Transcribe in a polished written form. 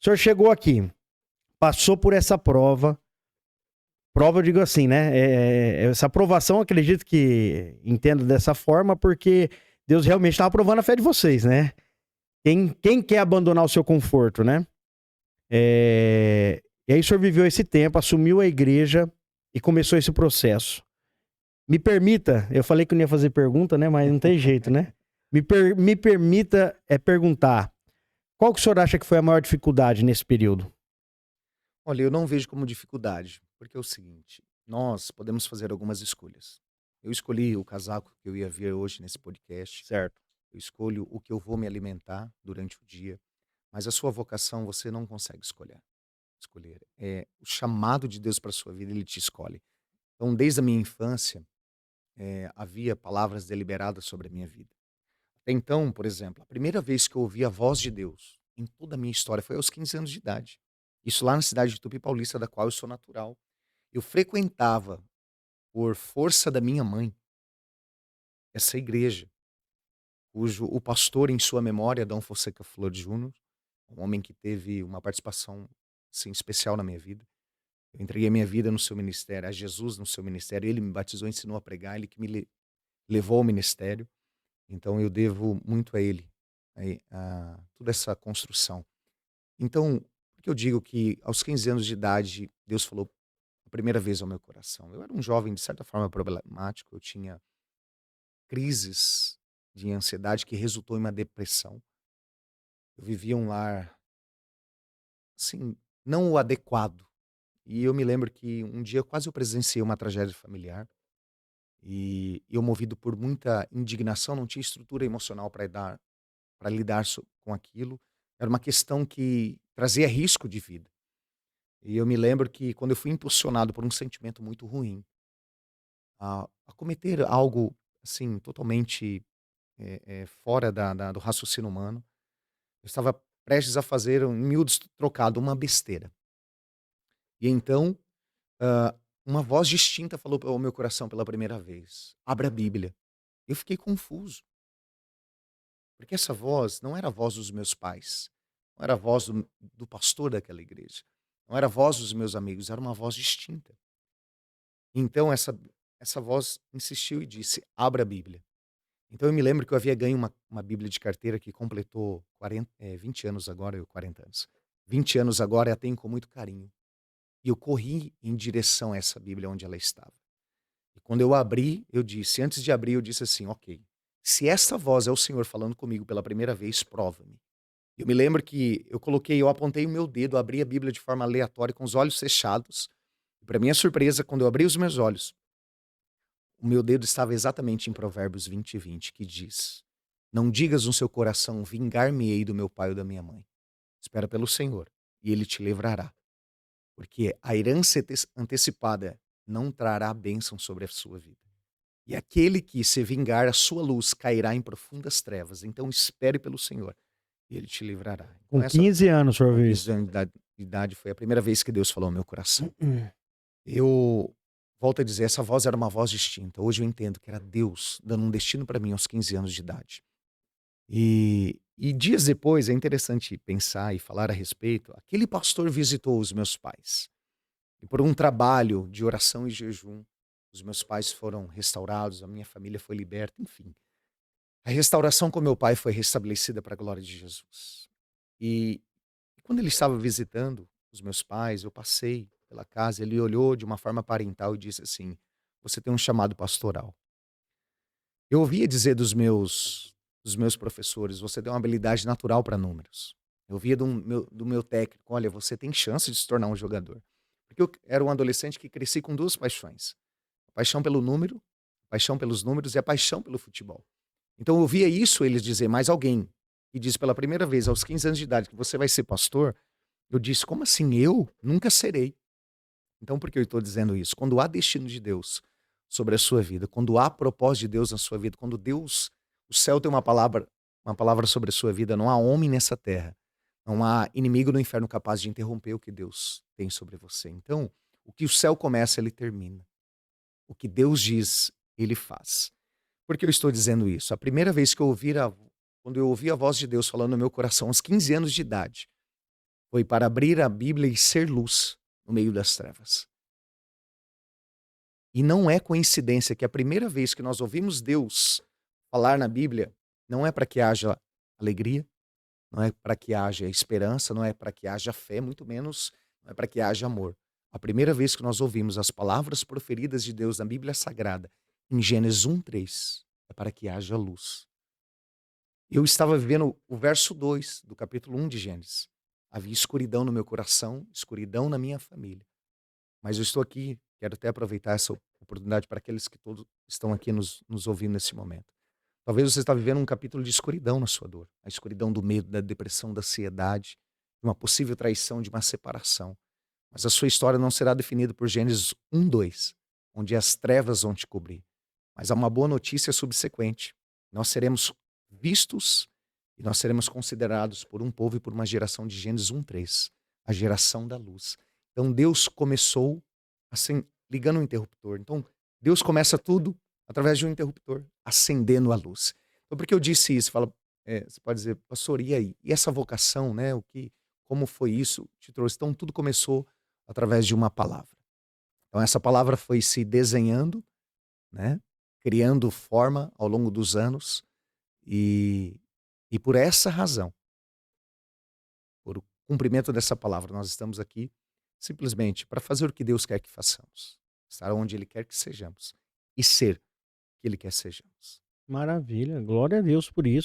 senhor chegou aqui, passou por essa prova. Prova, eu digo assim, né? Essa aprovação, acredito que entendo dessa forma, porque Deus realmente estava aprovando a fé de vocês, né? Quem quer abandonar o seu conforto, né? E aí o senhor viveu esse tempo, assumiu a igreja e começou esse processo. Me permita, eu falei que eu não ia fazer pergunta, né? Mas não tem jeito, né? Me permita perguntar, qual que o senhor acha que foi a maior dificuldade nesse período? Olha, eu não vejo como dificuldade, porque é o seguinte, nós podemos fazer algumas escolhas. Eu escolhi o casaco que eu ia ver hoje nesse podcast, Certo. eu escolho o que eu vou me alimentar durante o dia, mas a sua vocação você não consegue escolher. É o chamado de Deus para sua vida, ele te escolhe. Então, desde a minha infância, havia palavras deliberadas sobre a minha vida. Até então, por exemplo, a primeira vez que eu ouvi a voz de Deus em toda a minha história foi aos 15 anos de idade. Isso lá na cidade de Tupi Paulista, da qual eu sou natural. Eu frequentava, por força da minha mãe, essa igreja, cujo o pastor em sua memória, Adão Fonseca Flor Júnior, um homem que teve uma participação, assim, especial na minha vida. Eu entreguei a minha vida no seu ministério, a Jesus no seu ministério, ele me batizou, ensinou a pregar, ele que levou ao ministério, então eu devo muito a ele, a toda essa construção. Então, por que eu digo que aos 15 anos de idade, Deus falou a primeira vez ao meu coração? Eu era um jovem, de certa forma, problemático, eu tinha crises de ansiedade que resultou em uma depressão. Eu vivia um lar, assim, não o adequado. E eu me lembro que um dia quase eu presenciei uma tragédia familiar e eu, movido por muita indignação, não tinha estrutura emocional para lidar com aquilo. Era uma questão que trazia risco de vida. E eu me lembro que quando eu fui impulsionado por um sentimento muito ruim a cometer algo assim totalmente fora do raciocínio humano, eu estava prestes a fazer, em miúdos trocado, uma besteira. E então, hã, uma voz distinta falou ao meu coração pela primeira vez: "Abra a Bíblia". Eu fiquei confuso, porque essa voz não era a voz dos meus pais, não era a voz do pastor daquela igreja, não era a voz dos meus amigos, era uma voz distinta. Então essa voz insistiu e disse: "Abra a Bíblia". Então eu me lembro que eu havia ganho uma Bíblia de carteira que completou 20 anos agora, eu 40 anos. 20 anos agora, e a tenho com muito carinho. E eu corri em direção a essa Bíblia onde ela estava. E quando eu abri, eu disse, antes de abrir, eu disse assim: "Ok, se essa voz é o Senhor falando comigo pela primeira vez, prova-me". Eu me lembro que eu apontei o meu dedo, abri a Bíblia de forma aleatória, com os olhos fechados. E para minha surpresa, quando eu abri os meus olhos, o meu dedo estava exatamente em Provérbios 20:20, que diz: "Não digas no seu coração, vingar-me-ei do meu pai ou da minha mãe. Espera pelo Senhor, e ele te livrará, porque a herança antecipada não trará bênção sobre a sua vida. E aquele que se vingar, a sua luz cairá em profundas trevas. Então espere pelo Senhor, e ele te livrará". Então Com essa, 15 anos o senhor com viu 15 isso? anos de idade, foi a primeira vez que Deus falou ao meu coração. Eu volto a dizer, essa voz era uma voz distinta. Hoje eu entendo que era Deus dando um destino para mim aos 15 anos de idade. E dias depois, é interessante pensar e falar a respeito, aquele pastor visitou os meus pais. E por um trabalho de oração e jejum, os meus pais foram restaurados, a minha família foi liberta, enfim. A restauração com meu pai foi restabelecida para a glória de Jesus. E quando ele estava visitando os meus pais, eu passei pela casa, ele olhou de uma forma parental e disse assim: "Você tem um chamado pastoral". Eu ouvia dizer dos meus professores: "Você tem uma habilidade natural para números". Eu ouvia do meu técnico: "Olha, você tem chance de se tornar um jogador". Porque eu era um adolescente que cresci com 2 paixões: a paixão pelo número, a paixão pelos números e a paixão pelo futebol. Então eu ouvia isso eles dizer, mas alguém que diz pela primeira vez aos 15 anos de idade que você vai ser pastor, eu disse: "Como assim eu? Nunca serei". Então por que eu estou dizendo isso? Quando há destino de Deus sobre a sua vida, quando há propósito de Deus na sua vida, quando Deus, o céu tem uma palavra sobre a sua vida, não há homem nessa terra, não há inimigo no inferno capaz de interromper o que Deus tem sobre você. Então, o que o céu começa, ele termina. O que Deus diz, ele faz. Por que eu estou dizendo isso? A primeira vez que quando eu ouvi a voz de Deus falando no meu coração aos 15 anos de idade, Foi para abrir a Bíblia e ser luz no meio das trevas. E não é coincidência que a primeira vez que nós ouvimos Deus falar na Bíblia, não é para que haja alegria, não é para que haja esperança, não é para que haja fé, muito menos não é para que haja amor. A primeira vez que nós ouvimos as palavras proferidas de Deus na Bíblia Sagrada, em Gênesis 1:3, é para que haja luz. Eu estava vivendo o verso 2 do capítulo 1 de Gênesis. Havia escuridão no meu coração, escuridão na minha família. Mas eu estou aqui, quero até aproveitar essa oportunidade para aqueles que todos estão aqui nos ouvindo nesse momento. Talvez você está vivendo um capítulo de escuridão na sua dor. A escuridão do medo, da depressão, da ansiedade, de uma possível traição, de uma separação. Mas a sua história não será definida por Gênesis 1:2, onde as trevas vão te cobrir. Mas há uma boa notícia subsequente. Nós seremos vistos e nós seremos considerados por um povo e por uma geração de Gênesis 1:3, a geração da luz. Então Deus começou assim, ligando o interruptor. Então Deus começa tudo através de um interruptor, acendendo a luz. Então por que eu disse isso? Você pode dizer, pastor, e aí? E essa vocação, né? Como foi isso? Te trouxe. Então tudo começou através de uma palavra. Então essa palavra foi se desenhando, né? Criando forma ao longo dos anos e, e por essa razão, por o cumprimento dessa palavra, nós estamos aqui simplesmente para fazer o que Deus quer que façamos, estar onde Ele quer que sejamos e ser o que Ele quer que sejamos. Maravilha, glória a Deus por isso.